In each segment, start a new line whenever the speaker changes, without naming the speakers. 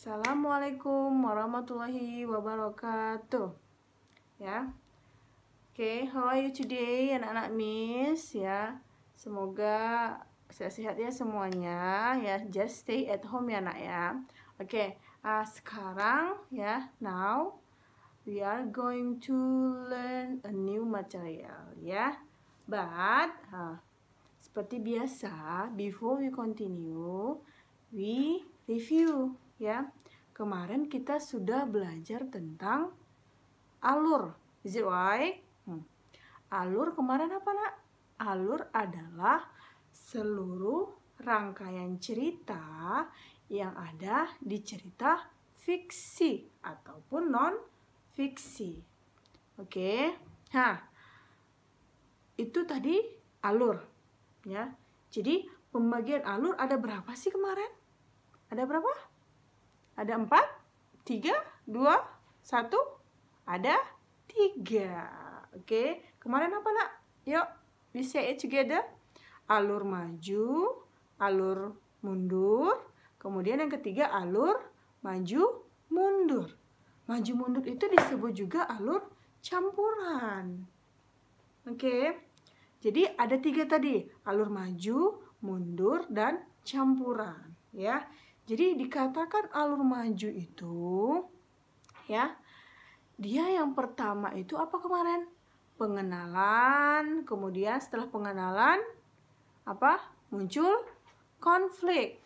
Assalamualaikum warahmatullahi wabarakatuh. Ya. Oke, how are you today anak-anak Miss ya? Semoga sehat-sehat ya semuanya ya. Just stay at home ya nak ya. Oke, sekarang ya, now we are going to learn a new material ya. But seperti biasa, before we continue, we review ya. Kemarin kita sudah belajar tentang alur. Is it right? Alur kemarin apa nak? Alur adalah seluruh rangkaian cerita yang ada di cerita fiksi ataupun non fiksi. Oke. Nah, itu tadi alur ya. Jadi pembagian alur ada berapa sih kemarin? Ada berapa? Ada 4, 3, 2, 1. Ada 3. Oke. Kemarin apa nak? Yuk, we say it together. Alur maju, alur mundur. Kemudian yang ketiga alur maju mundur. Maju mundur itu disebut juga alur campuran. Oke. Jadi ada 3 tadi. Alur maju, mundur, dan campuran. Ya. Jadi dikatakan alur maju itu ya, dia yang pertama itu apa kemarin? Pengenalan, kemudian setelah pengenalan apa? Muncul konflik.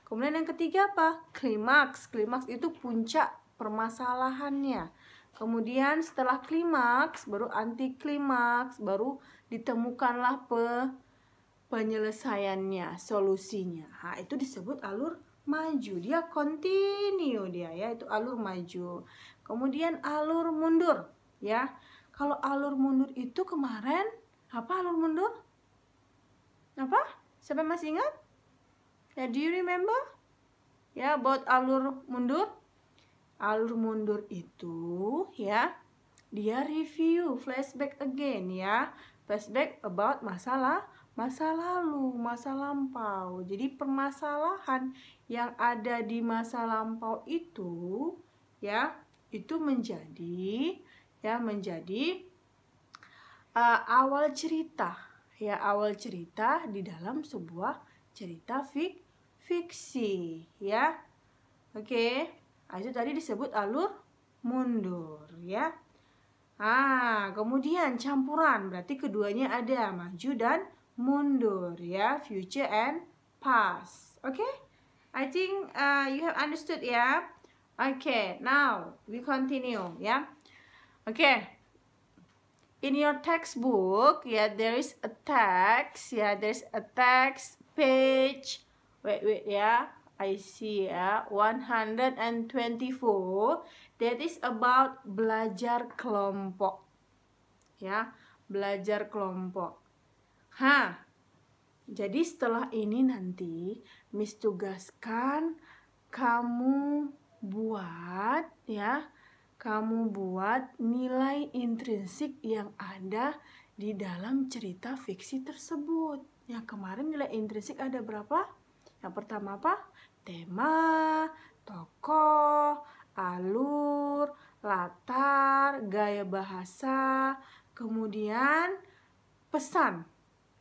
Kemudian yang ketiga apa? Klimaks. Klimaks itu puncak permasalahannya. Kemudian setelah klimaks baru anti klimaks, baru ditemukanlah penyelesaiannya, solusinya. Nah, itu disebut alur maju, dia continue dia ya, itu alur maju. Kemudian alur mundur ya. Kalau alur mundur itu kemarin apa alur mundur? Apa? Siapa masih ingat? Ya, do you remember? Ya, about alur mundur. Alur mundur itu ya, dia review, flashback again ya. Flashback about masa lalu, masa lampau. Jadi permasalahan yang ada di masa lampau itu ya, itu menjadi awal cerita ya, awal cerita di dalam sebuah cerita fiksi ya. Oke. Itu tadi disebut alur mundur ya. Kemudian campuran, berarti keduanya ada, maju dan mundur ya, future and past. Okay, I think you have understood ya. Okay, now we continue ya. Okay, in your textbook ya, there is a text ya, there is a text page. Wait ya, I see ya, 124. That is about belajar kelompok ya, belajar kelompok. Jadi setelah ini nanti Miss tugaskan kamu buat ya, kamu buat nilai intrinsik yang ada di dalam cerita fiksi tersebut. Ya, kemarin nilai intrinsik ada berapa? Yang pertama apa? Tema, tokoh, alur, latar, gaya bahasa, kemudian pesan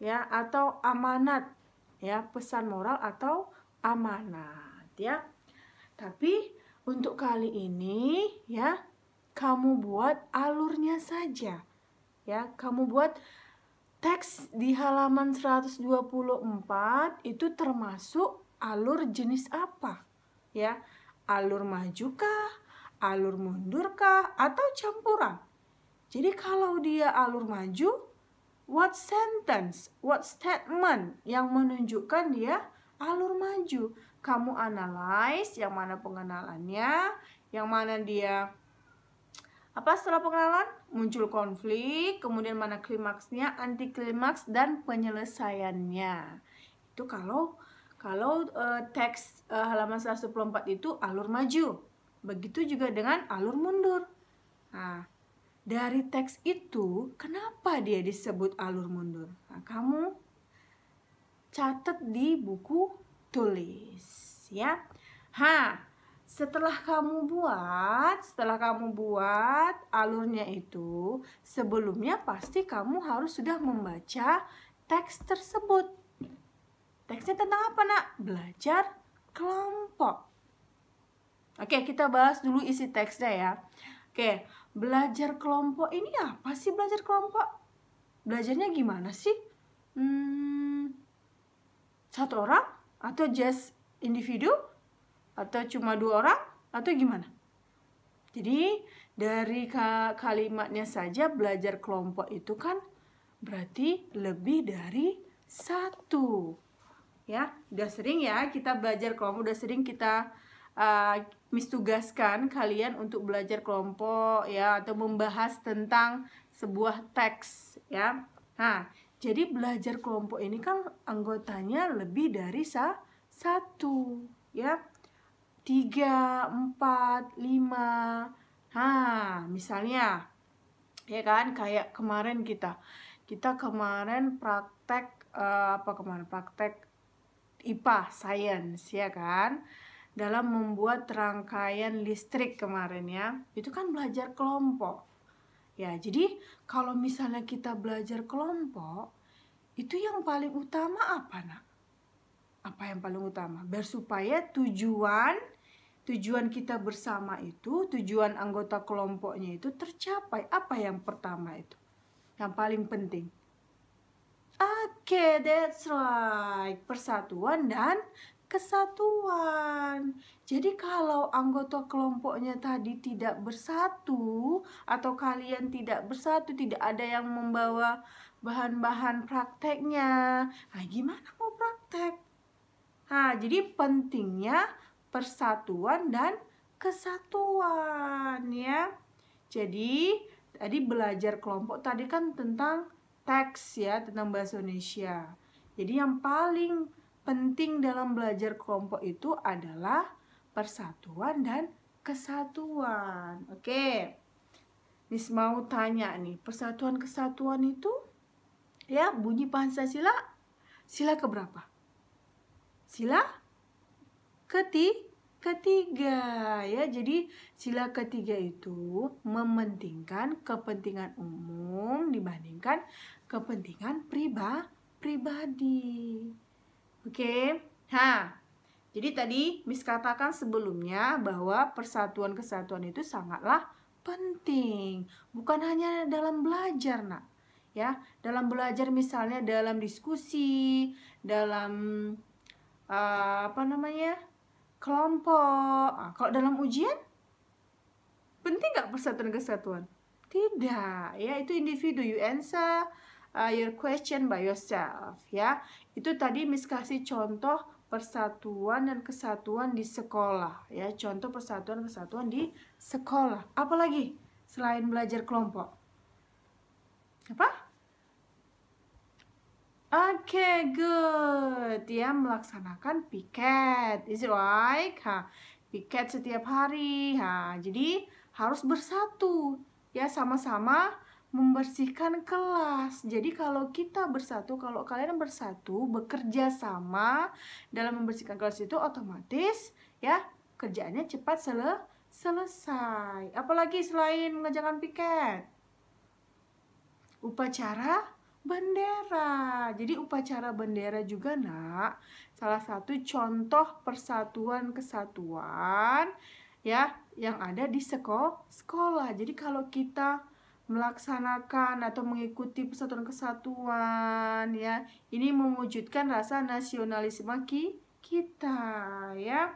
ya, atau amanat ya, pesan moral atau amanat ya. Tapi untuk kali ini ya, kamu buat alurnya saja ya. Kamu buat teks di halaman 124 itu termasuk alur jenis apa ya? Alur majukah, alur mundurkah, atau campuran? Jadi kalau dia alur maju, what sentence, what statement yang menunjukkan dia alur maju? Kamu analyze yang mana pengenalannya, yang mana dia apa setelah pengenalan? Muncul konflik, kemudian mana klimaksnya, anti klimaks, dan penyelesaiannya. Itu kalau teks halaman 124 itu alur maju. Begitu juga dengan alur mundur. Nah, dari teks itu kenapa dia disebut alur mundur? Nah, kamu catat di buku tulis ya. setelah kamu buat alurnya itu, sebelumnya pasti kamu harus sudah membaca teks tersebut. Teksnya tentang apa, Nak? Belajar kelompok. Oke, kita bahas dulu isi teksnya ya. Oke, belajar kelompok ini apa sih belajar kelompok? Belajarnya gimana sih? Satu orang? Atau just individu? Atau cuma 2 orang? Atau gimana? Jadi dari kalimatnya saja belajar kelompok itu kan berarti lebih dari 1. Ya, udah sering ya kita belajar kelompok, udah sering kita tugaskan kalian untuk belajar kelompok ya, atau membahas tentang sebuah teks ya. Nah, jadi belajar kelompok ini kan anggotanya lebih dari 1 ya. 3, 4, 5. Nah, misalnya ya kan kayak kemarin kita kemarin praktek praktek IPA Science ya kan, dalam membuat rangkaian listrik kemarin ya. Itu kan belajar kelompok. Ya, jadi kalau misalnya kita belajar kelompok, itu yang paling utama apa, Nak? Apa yang paling utama? Biar supaya tujuan kita bersama itu, tujuan anggota kelompoknya itu tercapai. Apa yang pertama itu? Yang paling penting. Oke, that's right. Persatuan dan kesatuan. Jadi kalau anggota kelompoknya tadi tidak bersatu, atau kalian tidak bersatu, tidak ada yang membawa bahan-bahan prakteknya, nah gimana mau praktek? Nah, jadi pentingnya persatuan dan kesatuan ya. Jadi tadi belajar kelompok tadi kan tentang teks ya, tentang bahasa Indonesia. Jadi yang paling penting dalam belajar kelompok itu adalah persatuan dan kesatuan. Oke. Miss mau tanya nih, persatuan kesatuan itu ya bunyi Pancasila sila keberapa? Sila ketiga ya. Jadi sila ketiga itu mementingkan kepentingan umum dibandingkan kepentingan pribadi. Oke. Nah, jadi tadi Miss katakan sebelumnya bahwa persatuan kesatuan itu sangatlah penting, bukan hanya dalam belajar, Nak. Ya, dalam belajar misalnya dalam diskusi, dalam kelompok. Kalau dalam ujian penting nggak persatuan kesatuan? Tidak ya, itu individu. You answer your question by yourself ya. Itu tadi Miss kasih contoh persatuan dan kesatuan di sekolah ya. Contoh persatuan kesatuan di sekolah. Apalagi selain belajar kelompok? Apa? Oke, good. Ya, melaksanakan piket. Is it right? Piket setiap hari. Jadi harus bersatu. Ya, sama-sama membersihkan kelas. Jadi kalau kita bersatu, kalau kalian bersatu, bekerja sama dalam membersihkan kelas itu otomatis ya kerjaannya cepat selesai. Apalagi selain mengerjakan piket? Upacara bendera. Jadi upacara bendera juga, Nak, salah satu contoh persatuan kesatuan ya yang ada di sekolah. Jadi kalau kita melaksanakan atau mengikuti persatuan kesatuan ya, ini mewujudkan rasa nasionalisme kita ya.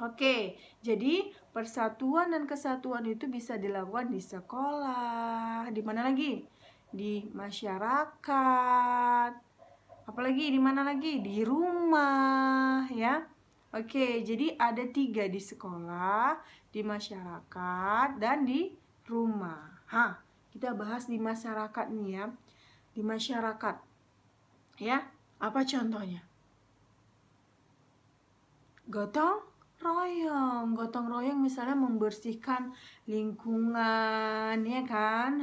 Oke, jadi persatuan dan kesatuan itu bisa dilakukan di sekolah. Di mana lagi? Di masyarakat, apalagi di mana lagi? Di rumah ya. Oke, jadi ada 3 di sekolah, di masyarakat, dan di rumah. Kita bahas di masyarakat nih ya. Di masyarakat ya, apa contohnya? Gotong royong misalnya membersihkan lingkungan ya kan,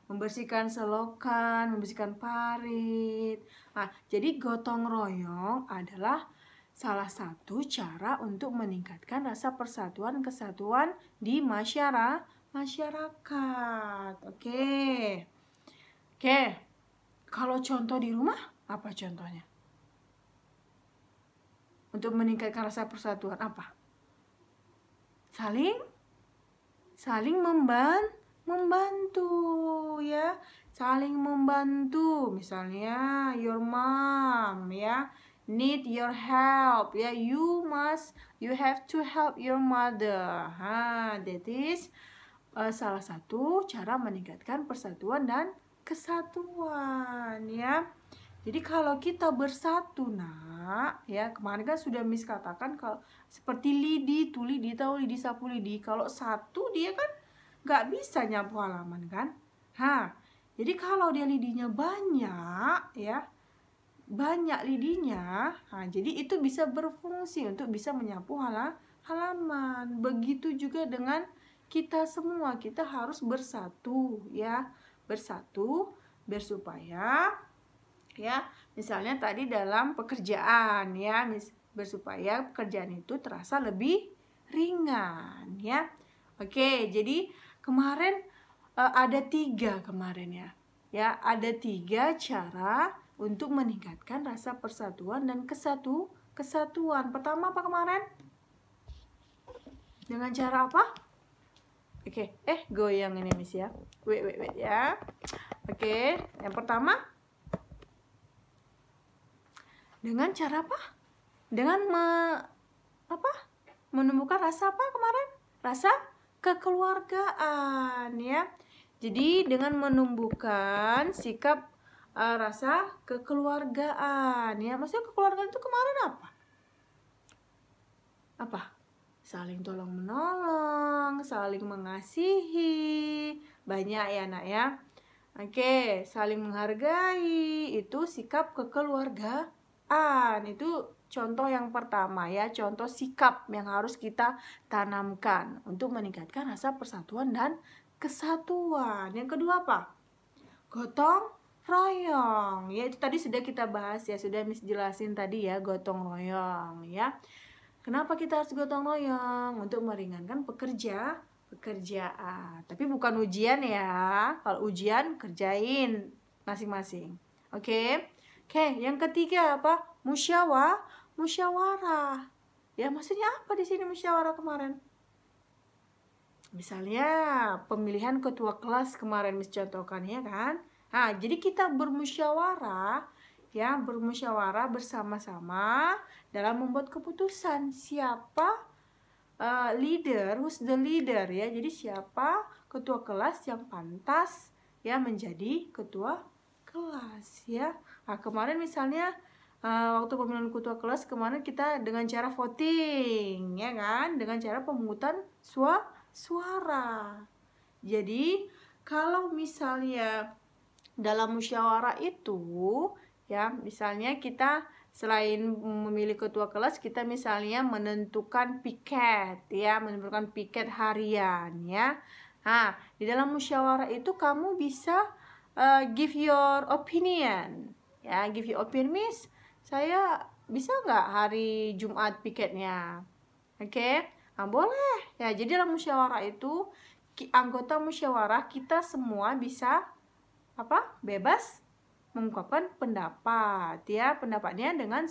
membersihkan selokan, membersihkan parit. Jadi gotong royong adalah salah satu cara untuk meningkatkan rasa persatuan kesatuan di masyarakat. Oke. Kalau contoh di rumah, apa contohnya? Untuk meningkatkan rasa persatuan apa? Saling membantu ya, saling membantu. Misalnya your mom ya need your help ya, you have to help your mother. That is salah satu cara meningkatkan persatuan dan kesatuan ya. Jadi kalau kita bersatu nak ya, kemarin kan sudah Miss katakan kalau seperti lidi, tuh lidi tahu lidi sapu lidi, kalau satu dia kan nggak bisa nyapu halaman kan. Jadi kalau dia lidinya banyak ya, banyak lidinya, jadi itu bisa berfungsi untuk bisa menyapu halaman. Begitu juga dengan kita semua, kita harus bersatu ya, bersatu bersupaya ya, misalnya tadi dalam pekerjaan ya, bersupaya pekerjaan itu terasa lebih ringan ya. Oke, jadi kemarin ada 3 kemarin ya, ada 3 cara untuk meningkatkan rasa persatuan dan kesatuan. Pertama apa kemarin? Dengan cara apa? Oke, goyang ini Miss ya. Wait ya. Oke, yang pertama dengan cara apa? Dengan menumbuhkan rasa apa kemarin? Rasa kekeluargaan ya. Jadi dengan menumbuhkan sikap rasa kekeluargaan ya. Maksudnya kekeluargaan itu kemarin apa? Saling tolong menolong, saling mengasihi, banyak ya nak ya. Oke, saling menghargai, itu sikap kekeluargaan. Itu contoh yang pertama ya, contoh sikap yang harus kita tanamkan untuk meningkatkan rasa persatuan dan kesatuan. Yang kedua apa? Gotong royong. Ya itu tadi sudah kita bahas ya, sudah Miss jelasin tadi ya, gotong royong ya. Kenapa kita harus gotong royong? Untuk meringankan pekerjaan. Tapi bukan ujian ya. Kalau ujian kerjain masing-masing. Oke, yang ketiga apa? Musyawarah. Ya, maksudnya apa di sini musyawarah kemarin? Misalnya pemilihan ketua kelas kemarin Miss contohkan ya kan? Jadi kita bermusyawarah ya, bermusyawarah bersama-sama dalam membuat keputusan siapa leader, who's the leader ya. Jadi siapa ketua kelas yang pantas ya menjadi ketua kelas ya. Kemarin misalnya waktu pemilihan ketua kelas kemarin kita dengan cara voting ya kan, dengan cara pemungutan suara. Jadi kalau misalnya dalam musyawarah itu ya, misalnya kita selain memilih ketua kelas, kita misalnya menentukan piket ya, menentukan piket harian ya. Di dalam musyawarah itu kamu bisa give your opinion ya, give your opinion. Miss, saya bisa nggak hari Jumat piketnya? Oke, boleh ya. Jadi dalam musyawarah itu anggota musyawarah kita semua bisa bebas mengungkapkan pendapat ya, pendapatnya dengan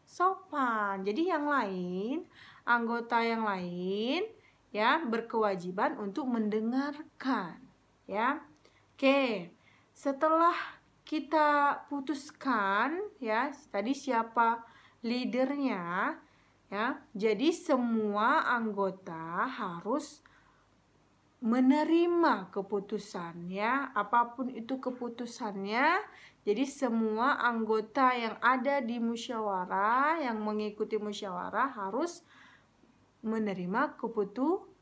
sopan. Jadi yang lain, anggota yang lain ya berkewajiban untuk mendengarkan ya. Oke, setelah kita putuskan ya tadi siapa leadernya ya, jadi semua anggota harus menerima keputusan ya, apapun itu keputusannya. Jadi semua anggota yang ada di musyawarah, yang mengikuti musyawarah harus menerima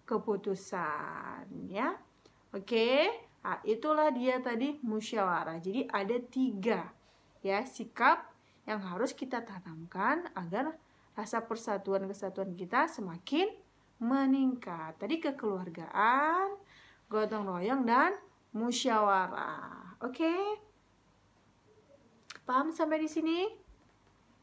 keputusan ya. Oke, itulah dia tadi musyawarah. Jadi ada 3 ya sikap yang harus kita tanamkan agar rasa persatuan kesatuan kita semakin meningkat. Tadi kekeluargaan, gotong royong dan musyawarah. Oke? Paham sampai di sini?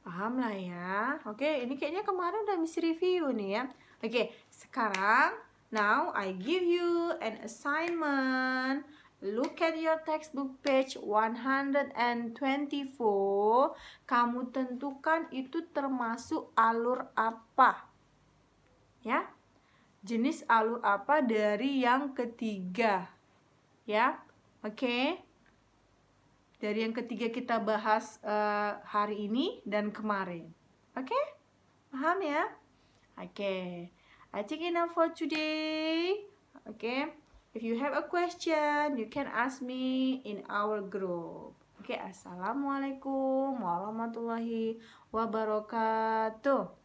Paham lah ya. Oke, ini kayaknya kemarin udah Miss review nih ya. Oke, sekarang now I give you an assignment. Look at your textbook page 124. Kamu tentukan itu termasuk alur apa. Ya. Jenis alur apa dari yang ketiga. Ya. Oke. Dari yang ketiga kita bahas hari ini dan kemarin. Oke? Paham ya? Oke. I think enough for today. Okay. If you have a question, you can ask me in our group. Oke, Assalamualaikum warahmatullahi wabarakatuh.